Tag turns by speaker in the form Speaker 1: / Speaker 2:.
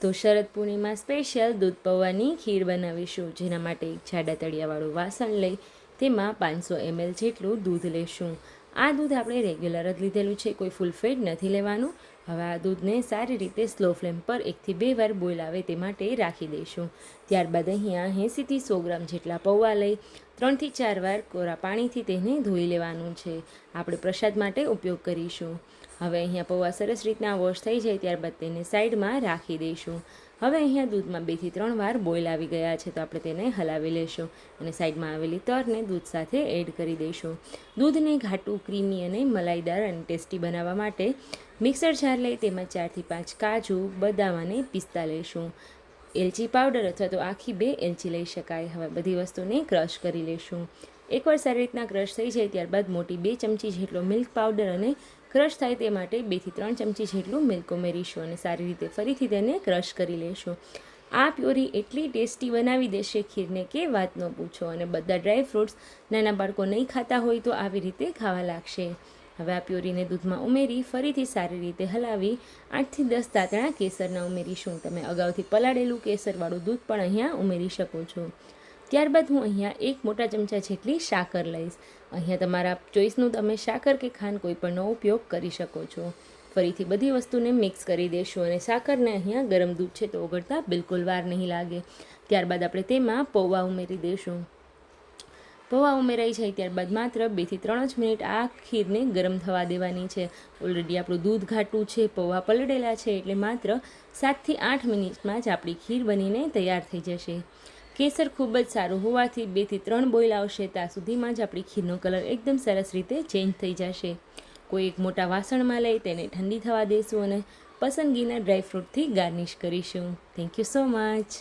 Speaker 1: તો શરદ પૂર્ણિમા સ્પેશિયલ દૂધ પૌવાની ખીર બનાવીશું, જેના માટે એક જાડા તળિયાવાળું વાસણ લઈ તેમાં 500 ml જેટલું દૂધ લેશું. આ દૂધ આપણે રેગ્યુલર જ લીધેલું છે, કોઈ ફૂલ ફેટ નથી લેવાનું. હવે આ દૂધને સારી રીતે સ્લો ફ્લેમ પર 1 થી 2 વાર બોઇલ આવે તે માટે રાખી દઈશું. ત્યારબાદ અહીંયા 80 થી 100 ગ્રામ જેટલા પૌવા લઈ 3 થી 4 વાર કોરા પાણીથી તેને ધોઈ લેવાનું છે. આપણે પ્રસાદ માટે ઉપયોગ કરીશું. હવે અહીંયા પૌવા સરસ રીતના વોશ થઈ જાય ત્યારબાદ તેને સાઈડમાં રાખી દઈશું. હવે અહીંયા દૂધમાં 2 થી 3 વાર બોઇલ આવી ગયા છે, તો આપણે તેને હલાવી લેશું અને સાઈડમાં આવેલી તરને દૂધ સાથે એડ કરી દઈશું. દૂધને ઘાટું, ક્રીમી અને મલાઈદાર અને ટેસ્ટી બનાવવા માટે મિક્સર જાર લઈ તેમાં 4 થી 5 કાજુ, બદામ અને પિસ્તા લઈશું. એલચી પાવડર અથવા તો આખી 2 એલચી લઈ શકાય. હવે બધી વસ્તુને ક્રશ કરી લઈશું. એકવાર સારી રીતના ક્રશ થઈ જાય ત્યારબાદ મોટી 2 ચમચી જેટલો મિલ્ક પાવડર અને ક્રશ થાય તે માટે 2 થી 3 ચમચી જેટલું મિલ્ક ઉમેરીશું અને સારી રીતે ફરીથી તેને ક્રશ કરી લઈશું. આ પ્યોરી એટલી ટેસ્ટી બનાવી દેશે ખીરને કે વાત ન પૂછો, અને બધા ડ્રાય ફ્રૂટ્સ નાના બાળકો નહીં ખાતા હોય તો આવી રીતે ખાવા લાગશે. હવે આ પ્યોરીને દૂધમાં ઉમેરી ફરીથી સારી રીતે હલાવી 8 થી 10 તાતણા કેસરના ઉમેરીશું. તમે અગાઉથી પલાળેલું કેસરવાળું દૂધ પણ અહીંયા ઉમેરી શકો છો. ત્યારબાદ હું અહીંયા 1 મોટા ચમચા જેટલી સાકર લઈશ. અહીંયા તમારા ચોઈસનું તમે સાકર કે ખાંડ કોઈ પણનો ઉપયોગ કરી શકો છો. ફરીથી બધી વસ્તુને મિક્સ કરી દઈશું અને સાકરને અહીંયા ગરમ દૂધ છે તો ઓગળતા બિલકુલ વાર નહીં લાગે. ત્યારબાદ આપણે તેમાં પૌવા ઉમેરી દઈશું. પૌવા ઉમેરાઈ જાય ત્યારબાદ માત્ર 2 થી 3 જ મિનિટ આ ખીરને ગરમ થવા દેવાની છે. ઓલરેડી આપણું દૂધ ઘાટું છે, પૌવા પલળેલા છે, એટલે માત્ર 7 થી 8 મિનિટમાં જ આપણી ખીર બનીને તૈયાર થઈ જશે. કેસર ખૂબ જ સારું હોવાથી 2 થી 3 બોઇલ આવશે ત્યાં સુધીમાં જ આપણી ખીરનો કલર એકદમ સરસ રીતે ચેન્જ થઈ જશે. કોઈ એક મોટા વાસણમાં લઈ તેને ઠંડી થવા દઈશું અને પસંદગીના ડ્રાયફ્રૂટથી ગાર્નિશ કરીશું. Thank you so much.